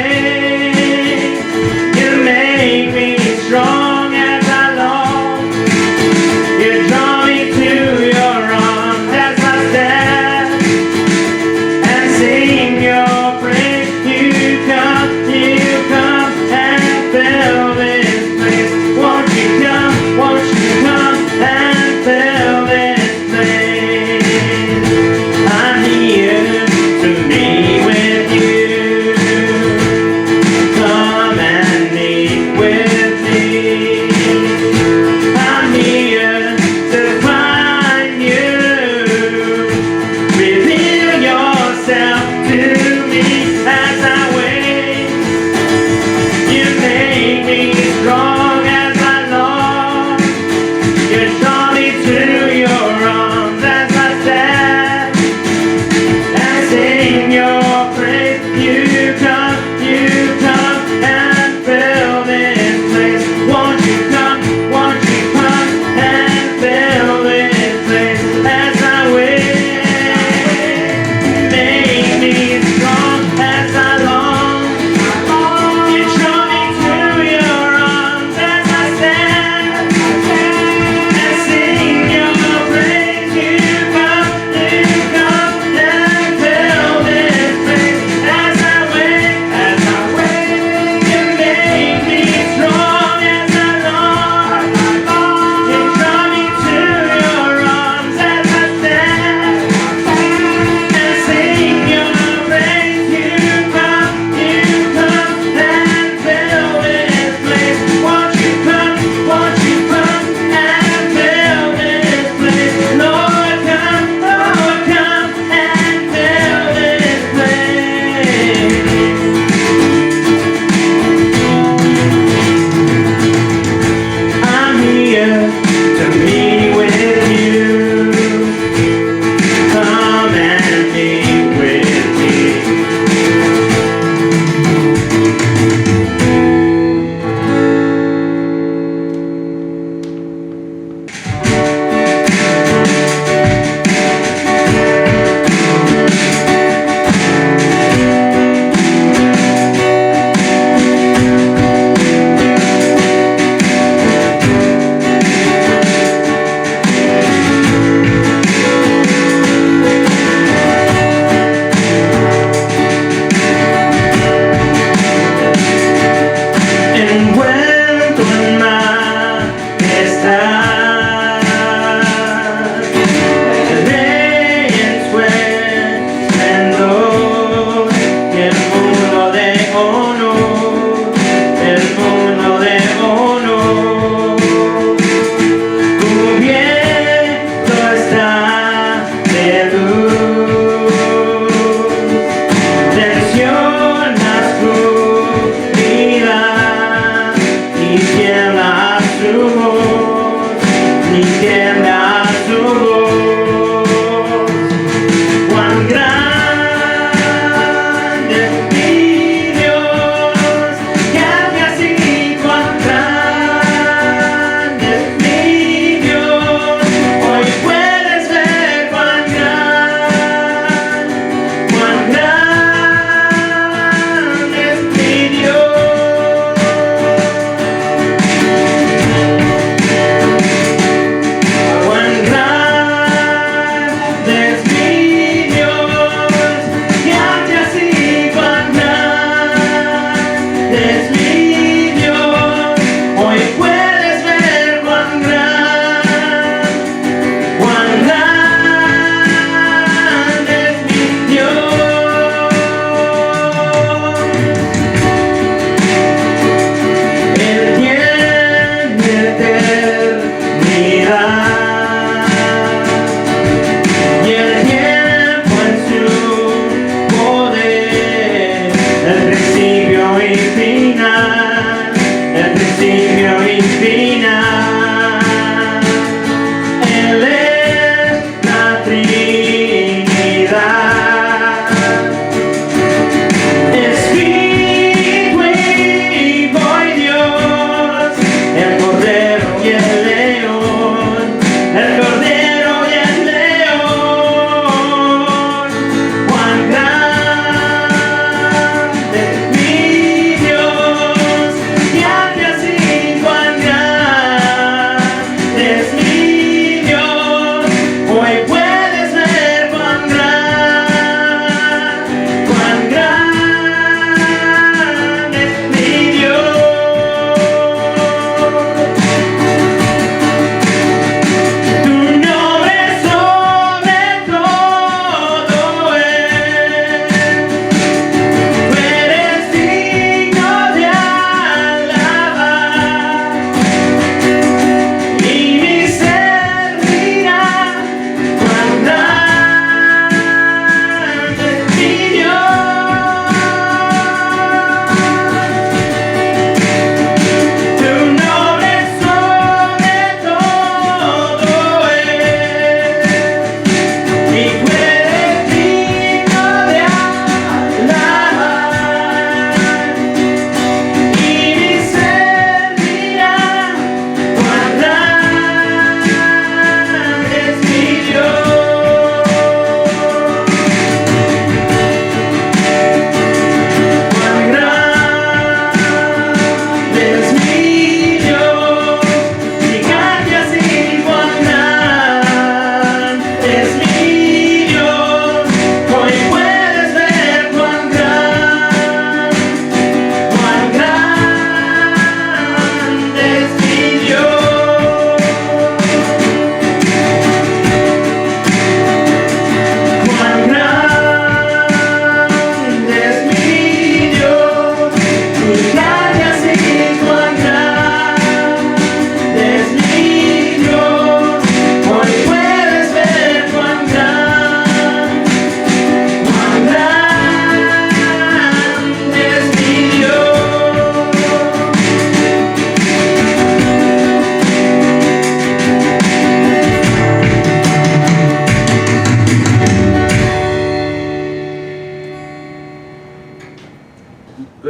away. You make me strong as I long. You draw me to your arms as I stand and sing your praise. You come and fill this place. Won't you come and fill this place? I'm here to be with you. Come and meet with me. I'm here to find you. Reveal yourself to me as I wait. You make me strong as I long. You draw me to your arms as I stand and sing your praise. You come and fill this place. Won't you come and fill this place as I wait. Make me strong as I long. You draw me to your arms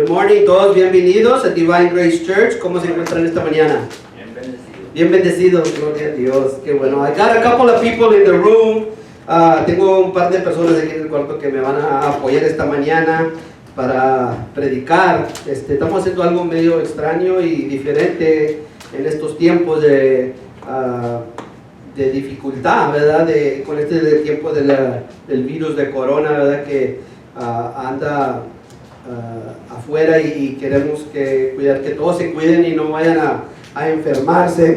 Good morning, todos bienvenidos a Divine Grace Church. ¿Cómo se encuentran esta mañana? Bien bendecido. Bien bendecidos, gloria a Dios. Qué bueno. I got a couple of people in the room. Tengo un par de personas aquí en el cuarto que me van a apoyar esta mañana para predicar. Estamos haciendo algo medio extraño y diferente en estos tiempos de dificultad, ¿verdad? Con del tiempo del virus de corona, ¿verdad? Que anda afuera y queremos cuidar que todos se cuiden y no vayan a enfermarse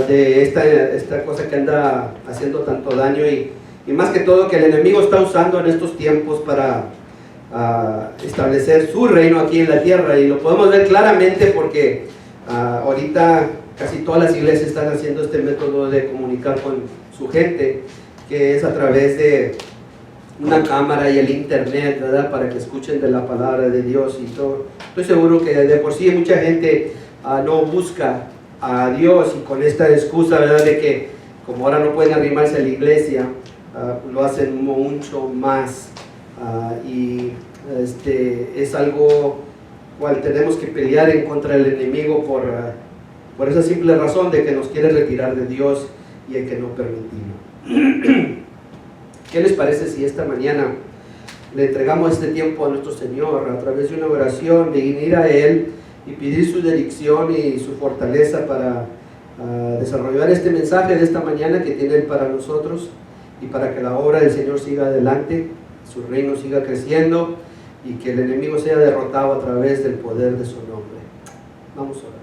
de esta cosa que anda haciendo tanto daño y más que todo que el enemigo está usando en estos tiempos para establecer su reino aquí en la tierra, y lo podemos ver claramente porque ahorita casi todas las iglesias están haciendo este método de comunicar con su gente, que es a través de una cámara y el internet, ¿verdad? Para que escuchen de la palabra de Dios y todo. Estoy seguro que de por sí mucha gente no busca a Dios, y con esta excusa, ¿verdad? De que como ahora no pueden arrimarse a la iglesia, lo hacen mucho más, y es algo cual tenemos que pelear en contra del enemigo por esa simple razón de que nos quiere retirar de Dios y hay que no permitirlo. ¿Qué les parece si esta mañana le entregamos este tiempo a nuestro Señor a través de una oración, de ir a Él y pedir su dirección y su fortaleza para desarrollar este mensaje de esta mañana que tiene Él para nosotros, y para que la obra del Señor siga adelante, su reino siga creciendo y que el enemigo sea derrotado a través del poder de su nombre? Vamos a orar.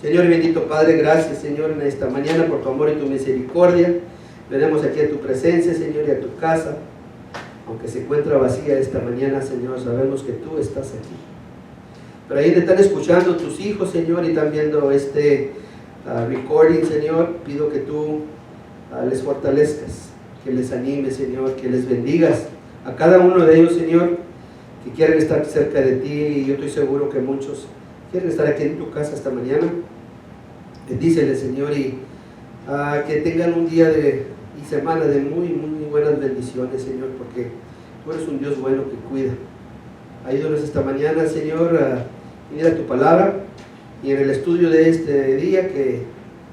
Señor y bendito Padre, gracias, Señor, en esta mañana por tu amor y tu misericordia. Venimos aquí a tu presencia, Señor, y a tu casa. Aunque se encuentra vacía esta mañana, Señor, sabemos que tú estás aquí. Pero ahí te están escuchando tus hijos, Señor, y están viendo este recording, Señor. Pido que tú les fortalezcas, que les animes, Señor, que les bendigas a cada uno de ellos, Señor, que quieren estar cerca de ti, y yo estoy seguro que muchos quieren estar aquí en tu casa esta mañana. Bendíceles, Señor, y que tengan un día y semana de muy, muy buenas bendiciones, Señor, porque tú eres un Dios bueno que cuida. Ayúdanos esta mañana, Señor, a ir a tu palabra, y en el estudio de este día que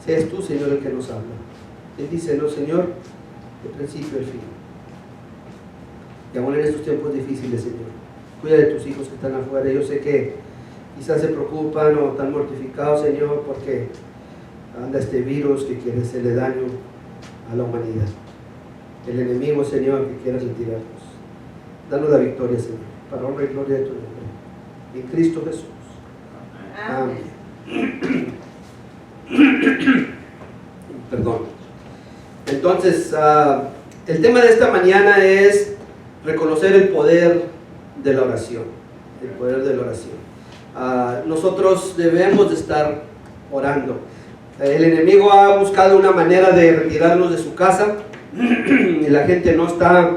seas tú, Señor, el que nos habla. Bendícenos, Señor, de principio al fin. Y aún en estos tiempos difíciles, Señor, cuida de tus hijos que están afuera. Yo sé que quizás se preocupan o están mortificados, Señor, porque anda este virus que quiere hacerle daño a la humanidad. El enemigo, Señor, que quiere retirarnos. Danos la victoria, Señor, para honra y gloria de tu nombre. En Cristo Jesús. Amén. Perdón. Entonces, el tema de esta mañana es reconocer el poder de la oración. El poder de la oración. Nosotros debemos de estar orando. El enemigo ha buscado una manera de retirarnos de su casa, y la gente no está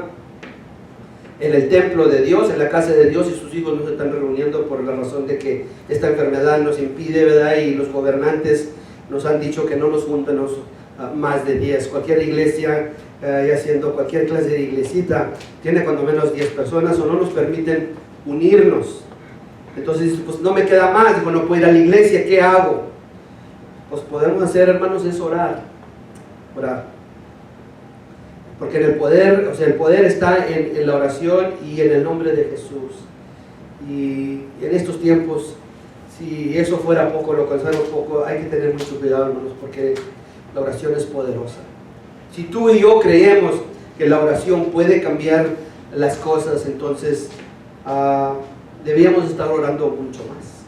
en el templo de Dios, en la casa de Dios, y sus hijos no se están reuniendo por la razón de que esta enfermedad nos impide, ¿verdad? Y los gobernantes nos han dicho que no nos junten más de 10. Cualquier iglesia, y haciendo cualquier clase de iglesita, tiene cuando menos 10 personas, o no nos permiten unirnos. Entonces, pues no me queda más, digo, no puedo ir a la iglesia, ¿qué hago? Pues podemos hacer, hermanos, es orar. Porque en el poder está en la oración y en el nombre de Jesús. Y en estos tiempos, si eso fuera poco, lo consideramos poco, hay que tener mucho cuidado, hermanos, porque la oración es poderosa. Si tú y yo creemos que la oración puede cambiar las cosas, entonces debíamos estar orando mucho más.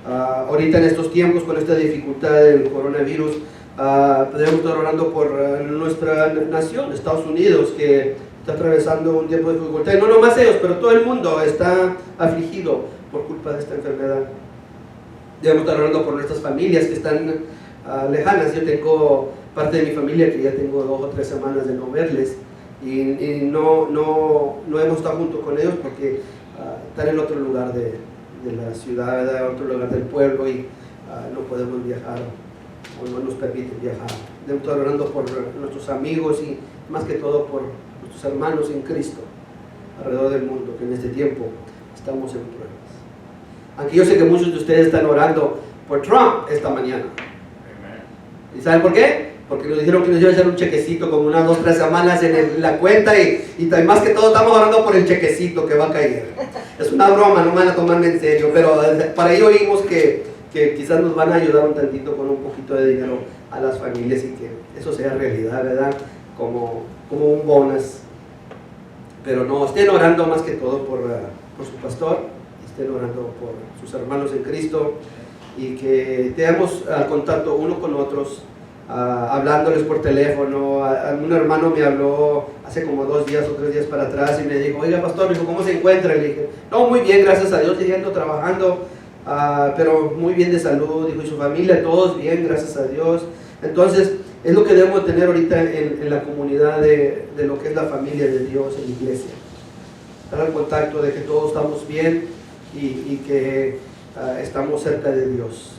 Ahorita en estos tiempos, con esta dificultad del coronavirus, debemos estar orando por nuestra nación, Estados Unidos, que está atravesando un tiempo de dificultad. Y no nomás ellos, pero todo el mundo está afligido por culpa de esta enfermedad. Debemos estar orando por nuestras familias que están lejanas. Yo tengo parte de mi familia que ya tengo 2 o 3 semanas de no verles, y no hemos estado junto con ellos porque están en otro lugar de la ciudad, en otro lugar del pueblo, y no podemos viajar, o no nos permiten viajar. Debemos estar orando por nuestros amigos y más que todo por nuestros hermanos en Cristo alrededor del mundo, que en este tiempo estamos en pruebas. Aunque yo sé que muchos de ustedes están orando por Trump esta mañana. ¿Y saben por qué? Porque nos dijeron que nos iba a echar un chequecito como unas 2 o 3 semanas en la cuenta y más que todo estamos orando por el chequecito que va a caer. Es una broma, no me van a tomarme en serio, pero para ello oímos que quizás nos van a ayudar un tantito con un poquito de dinero a las familias y que eso sea realidad, ¿verdad? Como un bonus. Pero no, estén orando más que todo por su pastor, estén orando por sus hermanos en Cristo y que tengamos contacto uno con otros, hablándoles por teléfono. Un hermano me habló hace como 2 días o 3 días para atrás y me dijo, oiga pastor, me dijo, ¿cómo se encuentra? Y le dije, no, muy bien, gracias a Dios, siguiendo trabajando, pero muy bien de salud, dijo, y su familia, todos bien, gracias a Dios. Entonces, es lo que debemos tener ahorita en la comunidad de lo que es la familia de Dios en la iglesia. Estar en contacto de que todos estamos bien y que estamos cerca de Dios.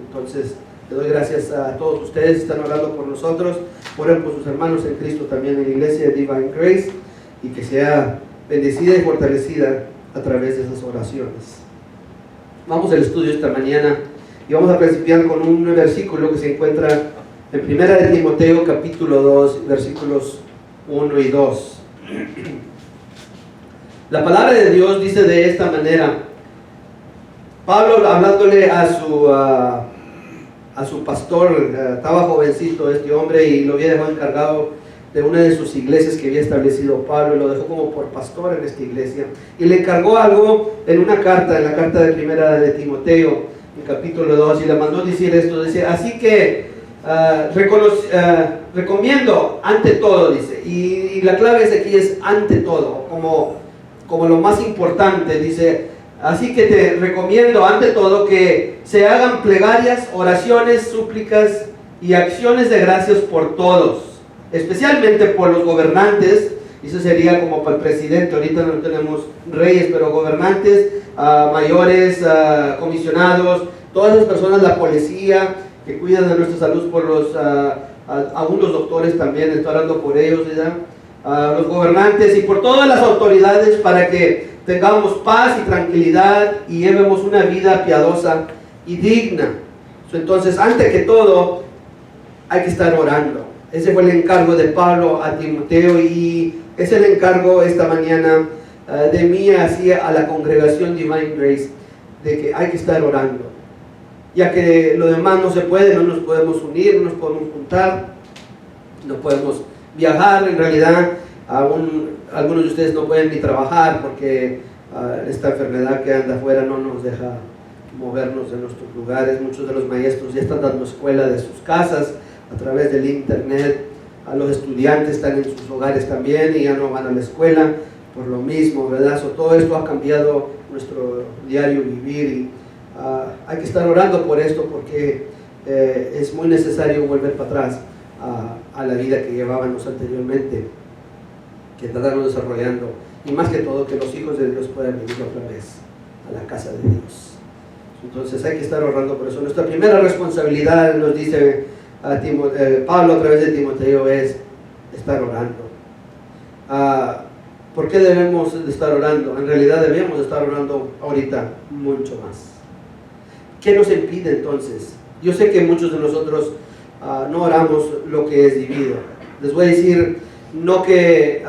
Entonces, le doy gracias a todos ustedes que están orando por nosotros, oren por sus hermanos en Cristo también en la iglesia de Divine Grace y que sea bendecida y fortalecida a través de esas oraciones. Vamos al estudio esta mañana y vamos a principiar con un versículo que se encuentra en 1 de Timoteo capítulo 2, versículos 1 y 2. La palabra de Dios dice de esta manera. Pablo hablándole a su pastor, estaba jovencito este hombre y lo había dejado encargado de una de sus iglesias que había establecido Pablo y lo dejó como por pastor en esta iglesia y le encargó algo en una carta, en la carta de 1 de Timoteo en capítulo 2 y le mandó decir esto, dice, así que recomiendo ante todo, dice, y la clave aquí es ante todo, como lo más importante, dice, así que te recomiendo ante todo que se hagan plegarias, oraciones, súplicas y acciones de gracias por todos, especialmente por los gobernantes. Eso sería como para el presidente, ahorita no tenemos reyes, pero gobernantes, mayores, comisionados, todas esas personas, la policía, que cuidan de nuestra salud, por aún los doctores también, estoy hablando por ellos, ¿verdad? Los gobernantes y por todas las autoridades para que tengamos paz y tranquilidad y llevemos una vida piadosa y digna. Entonces, antes que todo, hay que estar orando. Ese fue el encargo de Pablo a Timoteo y es el encargo esta mañana de mí hacia a la congregación Divine Grace, de que hay que estar orando. Ya que lo demás no se puede, no nos podemos unir, no nos podemos juntar, no podemos viajar. En realidad, algunos de ustedes no pueden ni trabajar porque esta enfermedad que anda afuera no nos deja movernos de nuestros lugares. Muchos de los maestros ya están dando escuela de sus casas a través del internet. Los estudiantes están en sus hogares también y ya no van a la escuela por lo mismo, ¿verdad? Todo esto ha cambiado nuestro diario vivir y hay que estar orando por esto porque es muy necesario volver para atrás a la vida que llevábamos anteriormente, que estábamos desarrollando, y más que todo que los hijos de Dios puedan venir otra vez a la casa de Dios. Entonces hay que estar orando por eso. Nuestra primera responsabilidad, nos dice Pablo a través de Timoteo, es estar orando. ¿Por qué debemos de estar orando? En realidad debemos de estar orando ahorita mucho más. ¿Qué nos impide entonces? Yo sé que muchos de nosotros no oramos lo que es debido. Les voy a decir, no que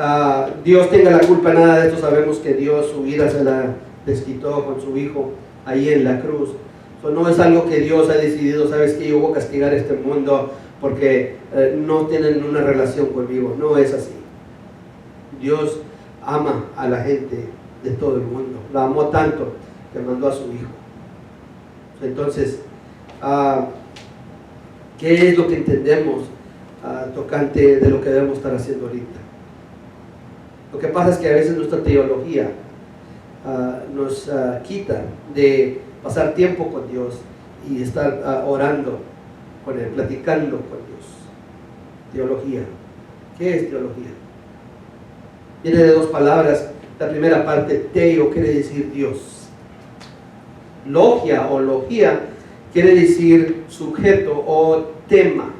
Dios tenga la culpa, nada de esto. Sabemos que Dios su ira se la desquitó con su Hijo ahí en la cruz. No es algo que Dios ha decidido, sabes que yo voy a castigar a este mundo porque no tienen una relación conmigo. No es así. Dios ama a la gente de todo el mundo. La amó tanto que mandó a su Hijo. Entonces, ¿qué es lo que entendemos tocante de lo que debemos estar haciendo ahorita? Lo que pasa es que a veces nuestra teología nos quita de pasar tiempo con Dios y estar orando con Él, platicando con Dios. Teología. ¿Qué es teología? Viene de 2 palabras. La primera parte, teo, quiere decir Dios. Logia o logía quiere decir sujeto o tema.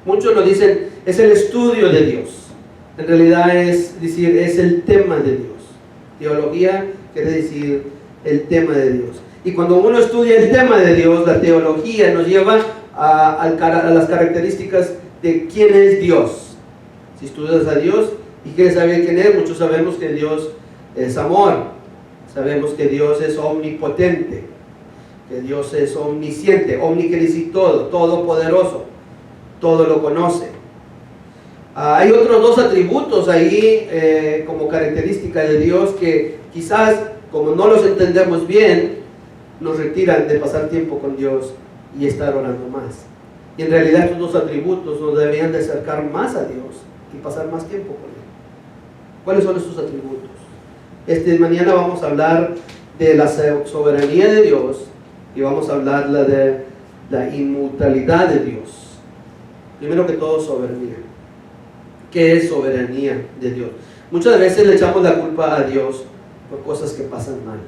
Muchos lo dicen, es el estudio de Dios. En realidad es decir, es el tema de Dios. Teología quiere decir el tema de Dios. Y cuando uno estudia el tema de Dios, la teología nos lleva a las características de quién es Dios. Si estudias a Dios y quieres saber quién es, muchos sabemos que Dios es amor, sabemos que Dios es omnipotente, que Dios es omnisciente, omni quiere decir todo, todopoderoso, todo lo conoce. Hay otros dos atributos ahí como característica de Dios que quizás, como no los entendemos bien, nos retiran de pasar tiempo con Dios y estar orando más. Y en realidad estos dos atributos nos deberían de acercar más a Dios y pasar más tiempo con Él. ¿Cuáles son estos atributos? Mañana vamos a hablar de la soberanía de Dios y vamos a hablar de la inmutabilidad de Dios. Primero que todo, soberanía. ¿Qué es soberanía de Dios? Muchas veces le echamos la culpa a Dios por cosas que pasan mal.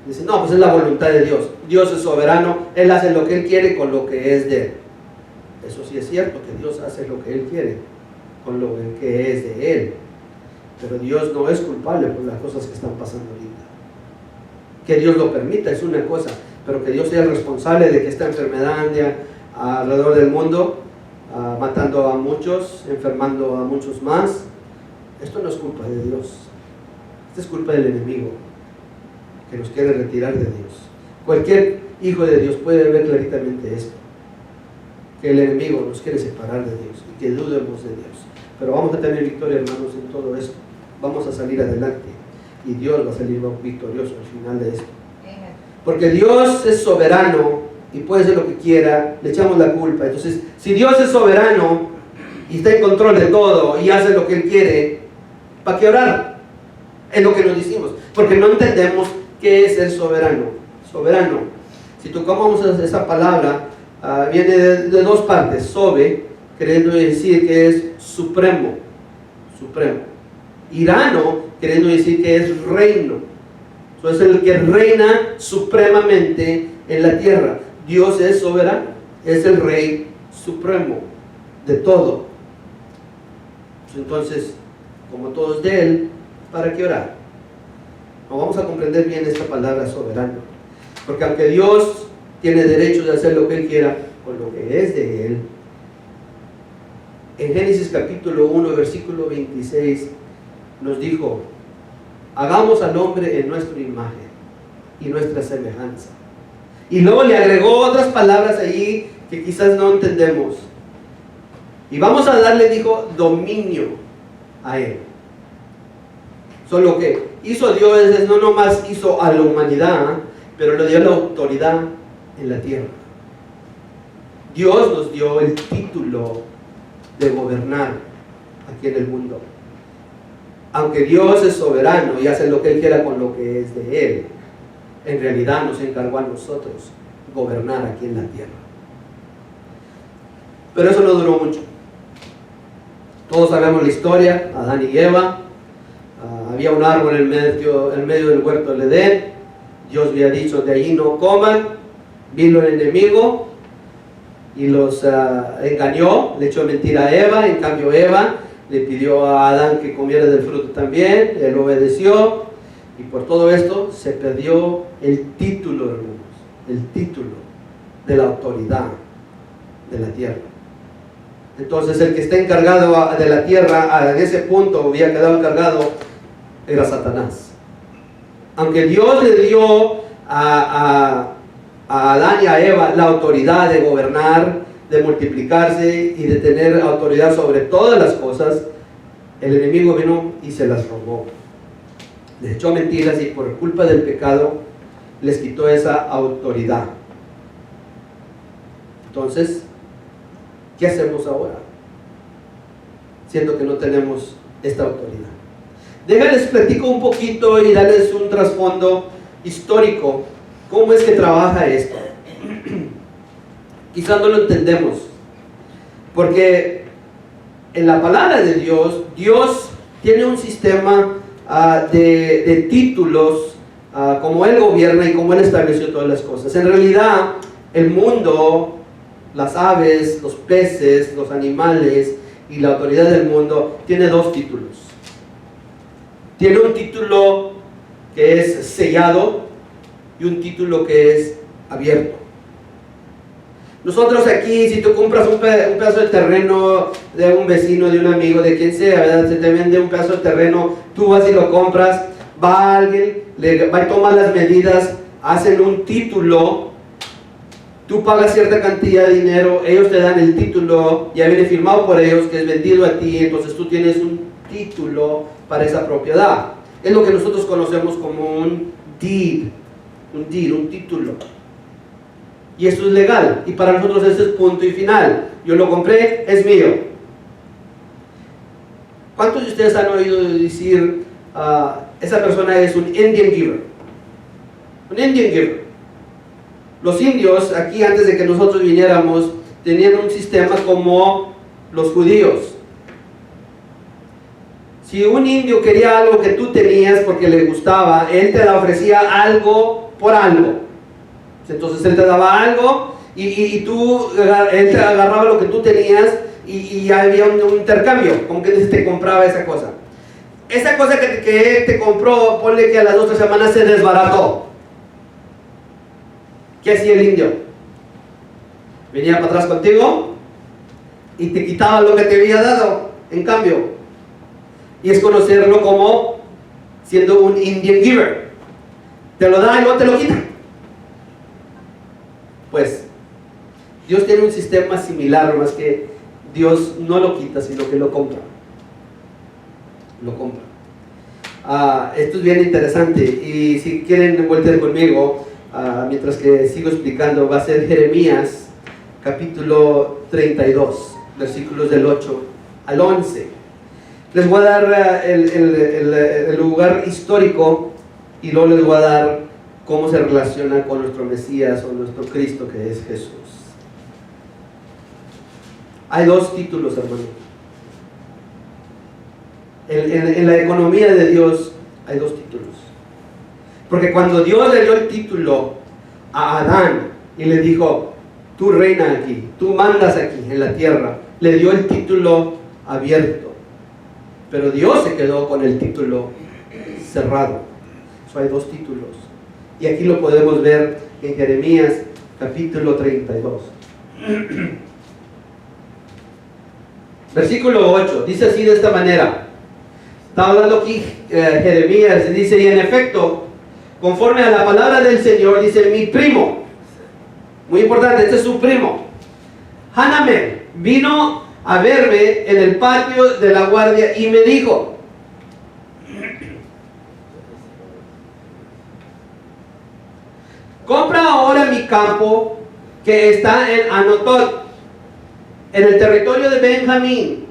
Dicen, no, pues es la voluntad de Dios. Dios es soberano, Él hace lo que Él quiere con lo que es de Él. Eso sí es cierto, que Dios hace lo que Él quiere con lo que es de Él. Pero Dios no es culpable por las cosas que están pasando ahorita. Que Dios lo permita es una cosa, pero que Dios sea el responsable de que esta enfermedad ande alrededor del mundo, matando a muchos, enfermando a muchos más, esto no es culpa de Dios. Esto es culpa del enemigo, que nos quiere retirar de Dios. Cualquier hijo de Dios puede ver claritamente esto, que el enemigo nos quiere separar de Dios y que dudemos de Dios. Pero vamos a tener victoria, hermanos, en todo esto. Vamos a salir adelante y Dios va a salir victorioso al final de esto. Porque Dios es soberano y puede hacer lo que quiera, le echamos la culpa. Entonces, si Dios es soberano y está en control de todo y hace lo que Él quiere, ¿para qué orar? Es lo que nos decimos, porque no entendemos qué es ser soberano. Soberano, si tocamos esa palabra, viene de dos partes. Sobe, queriendo decir que es supremo, supremo. Irano, queriendo decir que es reino. Es el que reina supremamente en la tierra. Dios es soberano, es el rey supremo de todo. Entonces, como todo es de Él, ¿para qué orar? No vamos a comprender bien esta palabra soberano, porque aunque Dios tiene derecho de hacer lo que Él quiera con lo que es de Él, en Génesis capítulo 1, versículo 26, nos dijo: hagamos al hombre en nuestra imagen y nuestra semejanza. Y luego le agregó otras palabras ahí que quizás no entendemos. Y vamos a darle, dijo, dominio a él. Solo que hizo Dios es no nomás hizo a la humanidad, pero le dio la autoridad en la tierra. Dios nos dio el título de gobernar aquí en el mundo. Aunque Dios es soberano y hace lo que Él quiera con lo que es de Él, en realidad nos encargó a nosotros gobernar aquí en la tierra. Pero eso no duró mucho. Todos sabemos la historia, Adán y Eva. Había un árbol en medio del huerto del Edén. Dios había dicho: de allí no coman. Vino el enemigo y los engañó, le echó mentira a Eva. En cambio, Eva le pidió a Adán que comiera del fruto también. Él obedeció, y por todo esto se perdió el título, hermanos, el título de la autoridad de la tierra. Entonces el que está encargado de la tierra, en ese punto había quedado encargado, era Satanás. Aunque Dios le dio a Adán y a Eva la autoridad de gobernar, de multiplicarse y de tener autoridad sobre todas las cosas, el enemigo vino y se las robó. Les echó mentiras y por culpa del pecado les quitó esa autoridad. Entonces, ¿qué hacemos ahora? Siendo que no tenemos esta autoridad. Déjales platico un poquito y darles un trasfondo histórico. ¿Cómo es que trabaja esto? Quizás no lo entendemos, porque en la palabra de Dios, Dios tiene un sistema de títulos, como Él gobierna y como Él estableció todas las cosas. En realidad, el mundo, las aves, los peces, los animales y la autoridad del mundo tiene dos títulos. Tiene un título que es sellado y un título que es abierto. Nosotros aquí, si tú compras un pedazo de terreno de un vecino, de un amigo, de quien sea, ¿verdad? Se te vende un pedazo de terreno, tú vas y lo compras, va alguien, va y toma las medidas, hacen un título, tú pagas cierta cantidad de dinero, ellos te dan el título, ya viene firmado por ellos, que es vendido a ti, entonces tú tienes un título para esa propiedad. Es lo que nosotros conocemos como un deed, un título. Y esto es legal, y para nosotros ese es punto y final. Yo lo compré, es mío. ¿Cuántos de ustedes han oído decir, esa persona es un Indian giver? Un Indian giver. Los indios, aquí antes de que nosotros viniéramos, tenían un sistema como los judíos. Si un indio quería algo que tú tenías porque le gustaba, él te ofrecía algo por algo. Entonces él te daba algo y él te agarraba lo que tú tenías y había un intercambio, como que te compraba esa cosa. Esa cosa que él te compró, ponle que a las 2 o 3 semanas se desbarató. ¿Qué hacía el indio? Venía para atrás contigo y te quitaba lo que te había dado en cambio. Y es conocerlo como siendo un Indian giver. Te lo da y no te lo quita. Pues Dios tiene un sistema similar, más que Dios no lo quita, sino que lo compra. Lo compra. Esto es bien interesante, y si quieren volver conmigo, mientras que sigo explicando, va a ser Jeremías capítulo 32, versículos del 8 al 11. Les voy a dar el lugar histórico y luego les voy a dar cómo se relaciona con nuestro Mesías o nuestro Cristo, que es Jesús. Hay 2 títulos, hermano. En la economía de Dios hay 2 títulos. Porque cuando Dios le dio el título a Adán y le dijo, tú reina aquí, tú mandas aquí en la tierra, le dio el título abierto. Pero Dios se quedó con el título cerrado. Hay 2 títulos. Y aquí lo podemos ver en Jeremías capítulo 32. Versículo 8, dice así de esta manera. Está hablando aquí Jeremías, y dice, y en efecto, conforme a la palabra del Señor, dice, mi primo, muy importante, este es su primo, Hanamel, vino a verme en el patio de la guardia y me dijo, compra ahora mi campo que está en Anatot, en el territorio de Benjamín,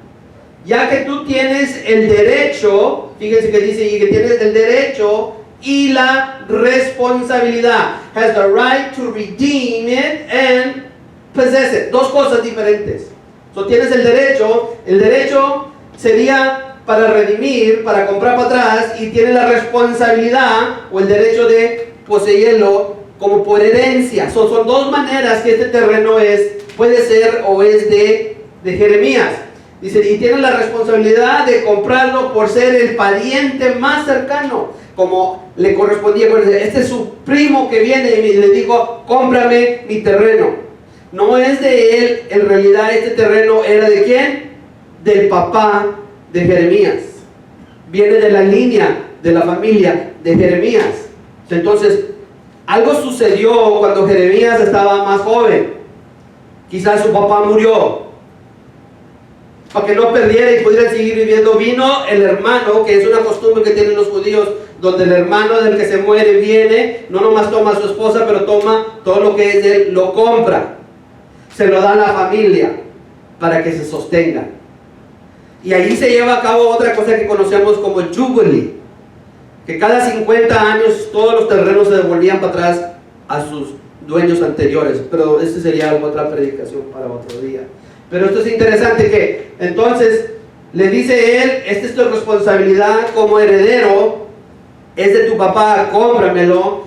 ya que tú tienes el derecho, fíjense que dice, y que tienes el derecho y la responsabilidad, has the right to redeem it and possess it. 2 cosas diferentes. So, tienes el derecho sería para redimir, para comprar para atrás, y tienes la responsabilidad o el derecho de poseerlo como por herencia. Son 2 maneras que este terreno puede ser o es de Jeremías. Dice, y tiene la responsabilidad de comprarlo por ser el pariente más cercano, como le correspondía. Este es su primo que viene y le dijo, cómprame mi terreno. No es de él, en realidad este terreno era ¿de quién? Del papá de Jeremías. Viene de la línea, de la familia de Jeremías. Entonces, algo sucedió cuando Jeremías estaba más joven. Quizás su papá murió. Para que no perdiera y pudiera seguir viviendo, vino el hermano, que es una costumbre que tienen los judíos, donde el hermano del que se muere viene, no nomás toma a su esposa, pero toma todo lo que es de él, lo compra, se lo da a la familia para que se sostenga. Y ahí se lleva a cabo otra cosa que conocemos como Jubilee, que cada 50 años todos los terrenos se devolvían para atrás a sus dueños anteriores, pero esta sería otra predicación para otro día. Pero esto es interesante, que entonces le dice él, esta es tu responsabilidad como heredero, es de tu papá, cómpramelo,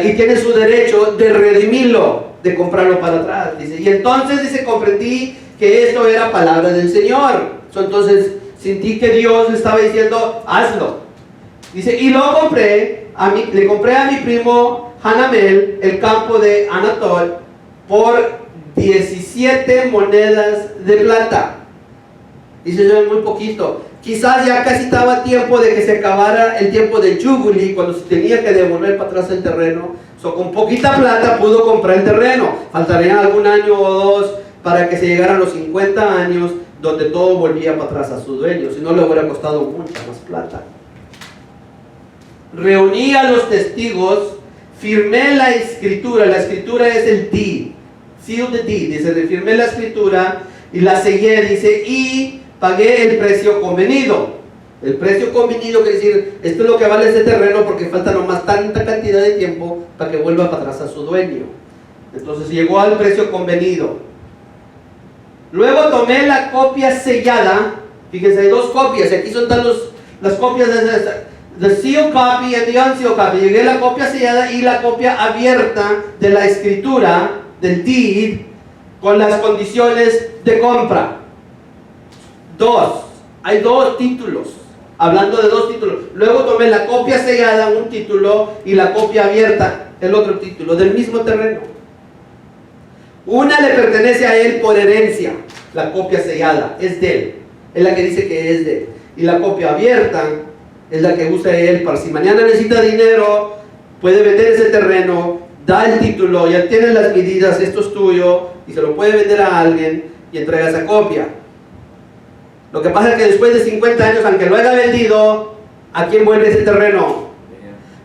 y tienes su derecho de redimirlo, de comprarlo para atrás. Dice, y entonces dice, comprendí que esto era palabra del Señor. Entonces sentí que Dios le estaba diciendo, hazlo. Dice, y lo compré, le compré a mi primo Hanamel el campo de Anatol por 17 monedas de plata. Dice yo, muy poquito. Quizás ya casi estaba tiempo de que se acabara el tiempo de Jubilee, cuando se tenía que devolver para atrás el terreno. Con poquita plata pudo comprar el terreno. Faltaría algún año o dos para que se llegaran los 50 años donde todo volvía para atrás a su dueño. Si no, le hubiera costado mucha más plata. Reuní a los testigos, firmé la escritura. La escritura es el deed. Seal the deed. Dice, firmé la escritura y la sellé. Dice, y pagué el precio convenido. El precio convenido quiere decir, esto es lo que vale ese terreno porque falta nomás tanta cantidad de tiempo para que vuelva para atrás a su dueño. Entonces llegó al precio convenido. Luego tomé la copia sellada. Fíjense, hay dos copias. Aquí son las copias de the sealed copy and the unsealed copy. Llegué a la copia sellada y la copia abierta de la escritura, del deed, con las condiciones de compra. Hay dos títulos. Hablando de dos títulos. Luego tomé la copia sellada, un título, y la copia abierta, el otro título, del mismo terreno. Una le pertenece a él por herencia, la copia sellada, es de él. Es la que dice que es de él. Y la copia abierta es la que usa él para si mañana necesita dinero, puede vender ese terreno, da el título, ya tiene las medidas, esto es tuyo, y se lo puede vender a alguien y entrega esa copia. Lo que pasa es que después de 50 años, aunque lo haya vendido, ¿a quién vuelve ese terreno?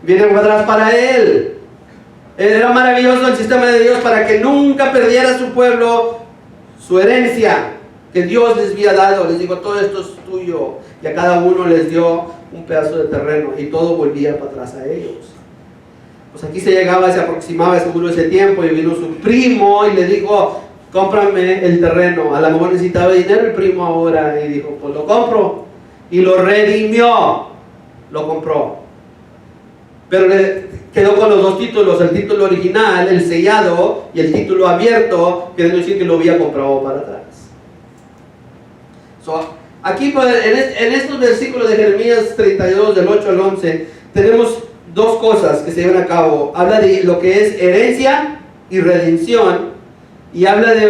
Viene para atrás para él. Era maravilloso el sistema de Dios para que nunca perdiera su pueblo su herencia que Dios les había dado. Les digo, todo esto es tuyo. Y a cada uno les dio un pedazo de terreno y todo volvía para atrás a ellos. Pues aquí se aproximaba seguro ese tiempo y vino su primo y le dijo, cómprame el terreno. A lo mejor necesitaba dinero el primo ahora y dijo, pues lo compro. Y lo redimió, lo compró. Pero quedó con los dos títulos, el título original, el sellado, y el título abierto, que debe decir que lo había comprado para atrás. Aquí en estos versículos de Jeremías 32, del 8 al 11, tenemos dos cosas que se llevan a cabo. Habla de lo que es herencia y redención, y habla de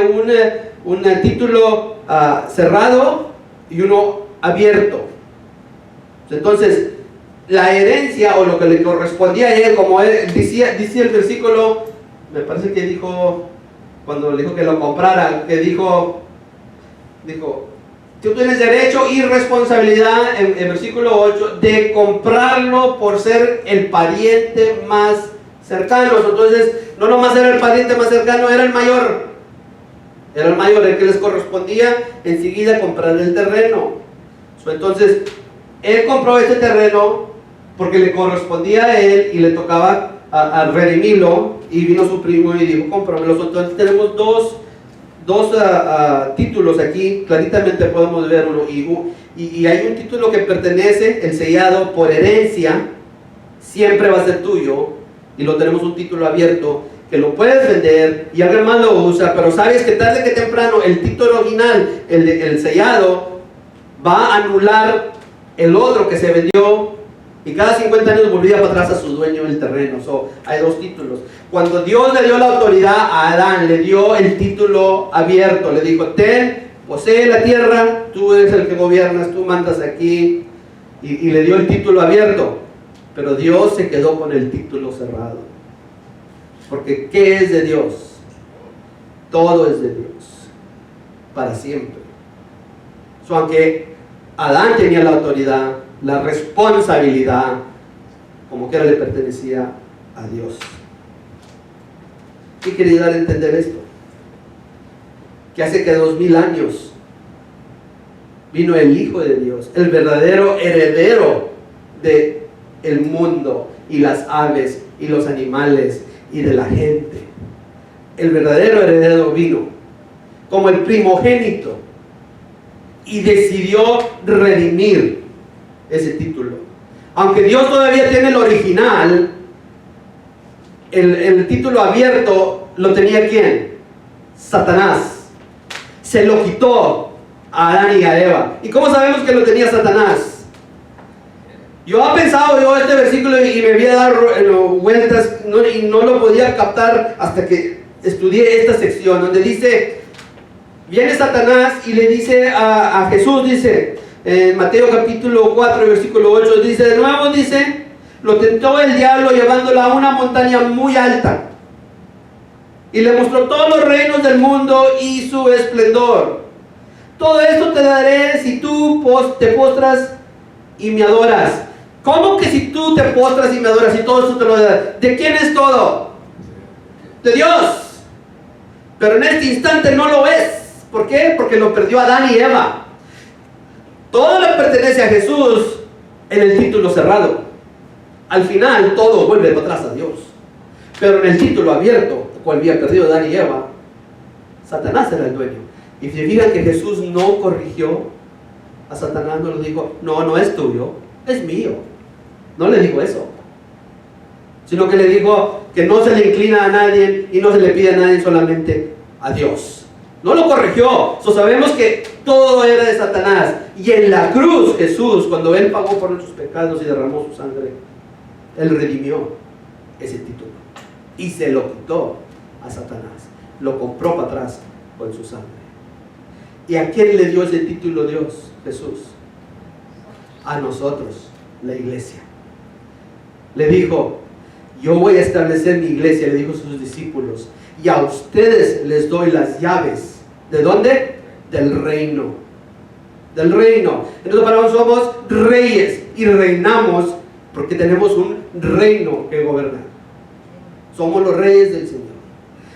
un título cerrado y uno abierto. Entonces, la herencia o lo que le correspondía a él, como él decía el versículo, me parece que dijo, cuando le dijo que lo comprara, que dijo, tú tienes derecho y responsabilidad, en versículo 8, de comprarlo por ser el pariente más cercano. Entonces, no nomás era el pariente más cercano, era el mayor. Era el mayor, el que les correspondía enseguida comprar el terreno. Entonces, él compró este terreno porque le correspondía a él y le tocaba a redimirlo, y vino su primo y dijo, cómpramelo. Entonces tenemos dos títulos aquí, claritamente podemos ver uno, y hay un título que pertenece, el sellado por herencia, siempre va a ser tuyo, y lo tenemos un título abierto, que lo puedes vender y alguien más lo usa, pero sabes que tarde que temprano el título original, el sellado, va a anular el otro que se vendió, y cada 50 años volvía para atrás a su dueño el terreno. Hay dos títulos. Cuando Dios le dio la autoridad a Adán, le dio el título abierto, le dijo, posee la tierra, tú eres el que gobiernas, tú mandas aquí, y le dio el título abierto, pero Dios se quedó con el título cerrado, porque ¿qué es de Dios? Todo es de Dios, para siempre. Aunque Adán tenía la autoridad, la responsabilidad, como quiera, le pertenecía a Dios. ¿Qué quería dar a entender esto? Que hace que 2000 años vino el Hijo de Dios, el verdadero heredero del mundo y las aves y los animales y de la gente. El verdadero heredero vino como el primogénito y decidió redimir ese título. Aunque Dios todavía tiene el original, el título abierto lo tenía ¿quién? Satanás. Se lo quitó a Adán y a Eva. ¿Y cómo sabemos que lo tenía Satanás? Yo he pensado este versículo y me había dado vueltas y no lo podía captar hasta que estudié esta sección donde dice, viene Satanás y le dice a Jesús, dice, en Mateo capítulo 4, versículo 8, dice, de nuevo dice, lo tentó el diablo llevándolo a una montaña muy alta y le mostró todos los reinos del mundo y su esplendor. Todo esto te daré si tú te postras y me adoras. ¿Cómo que si tú te postras y me adoras y todo esto te lo daré? ¿De quién es todo? De Dios. Pero en este instante no lo es. ¿Por qué? Porque lo perdió Adán y Eva. Todo le pertenece a Jesús en el título cerrado. Al final todo vuelve para atrás a Dios. Pero en el título abierto, cual había perdido Adán y Eva, Satanás era el dueño. Y se fijan que Jesús no corrigió a Satanás, no le dijo, no es tuyo, es mío. No le dijo eso. Sino que le dijo que no se le inclina a nadie y no se le pide a nadie, solamente a Dios. No lo corrigió. Sabemos que todo era de Satanás. Y en la cruz Jesús, cuando Él pagó por nuestros pecados y derramó su sangre, Él redimió ese título y se lo quitó a Satanás. Lo compró para atrás con su sangre. ¿Y a quién le dio ese título Dios? Jesús. A nosotros, la iglesia. Le dijo, yo voy a establecer mi iglesia, le dijo a sus discípulos, y a ustedes les doy las llaves. ¿De dónde? Del reino. Del reino. Entonces para nosotros somos reyes y reinamos porque tenemos un reino que gobernar. Somos los reyes del Señor.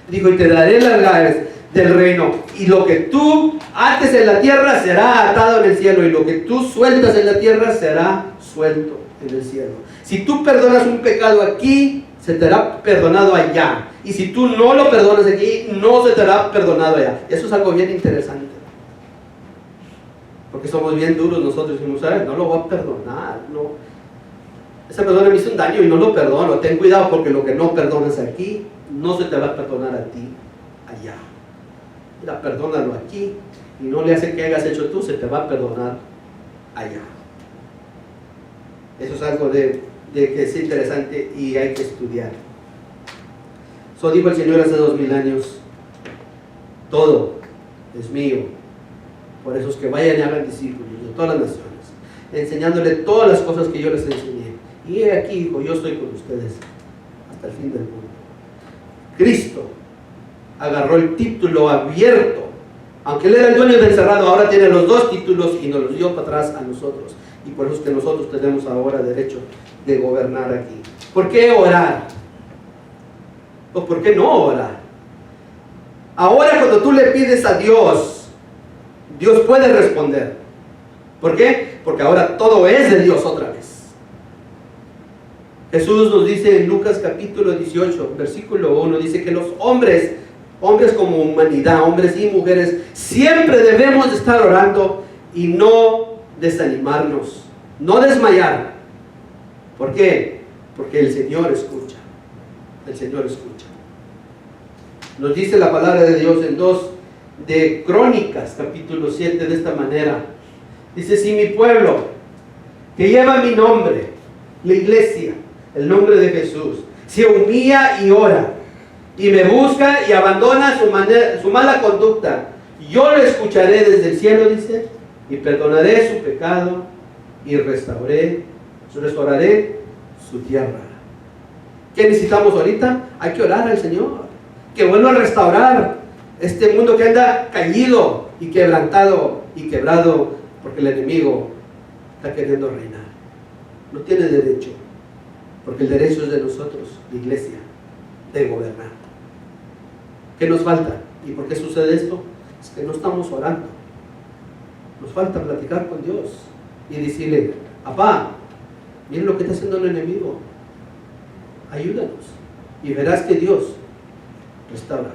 Dijo, y te daré las llaves del reino, y lo que tú ates en la tierra será atado en el cielo, y lo que tú sueltas en la tierra será suelto en el cielo. Si tú perdonas un pecado aquí, se te hará perdonado allá, y si tú no lo perdonas aquí, no se te hará perdonado allá. Eso es algo bien interesante, porque somos bien duros nosotros, y no lo voy a perdonar, no. Esa persona me hizo un daño y no lo perdono. Ten cuidado, porque lo que no perdonas aquí, no se te va a perdonar a ti allá. Mira, perdónalo aquí, y no le hace que hayas hecho tú, se te va a perdonar allá. Eso es algo de que es interesante y hay que estudiar. Eso dijo el Señor hace 2000 años, todo es mío. Por eso es que vayan y hagan discípulos de todas las naciones, enseñándole todas las cosas que yo les enseñé. Y he aquí, hijo, yo estoy con ustedes hasta el fin del mundo. Cristo agarró el título abierto. Aunque Él era el dueño del cerrado, ahora tiene los dos títulos y nos los dio para atrás a nosotros. Y por eso es que nosotros tenemos ahora derecho de gobernar aquí. ¿Por qué orar? ¿O por qué no orar? Ahora cuando tú le pides a Dios, Dios puede responder. ¿Por qué? Porque ahora todo es de Dios otra vez. Jesús nos dice en Lucas capítulo 18, versículo 1, dice que los hombres como humanidad, hombres y mujeres, siempre debemos estar orando y no desanimarnos, no desmayar. ¿Por qué? Porque el Señor escucha. El Señor escucha. Nos dice la palabra de Dios en 2 de Crónicas, capítulo 7, de esta manera. Dice, si mi pueblo, que lleva mi nombre, la iglesia, el nombre de Jesús, se humilla y ora, y me busca y abandona su mala conducta, yo lo escucharé desde el cielo, dice, y perdonaré su pecado y restauraré su tierra. ¿Qué necesitamos ahorita? Hay que orar al Señor, que vuelva a restaurar este mundo que anda caído y quebrantado y quebrado, porque el enemigo está queriendo reinar. No tiene derecho, porque el derecho es de nosotros, la iglesia, de gobernar. ¿Qué nos falta? ¿Y por qué sucede esto? Es que no estamos orando. Nos falta platicar con Dios y decirle, papá, miren lo que está haciendo el enemigo, ayúdanos, y verás que Dios restaura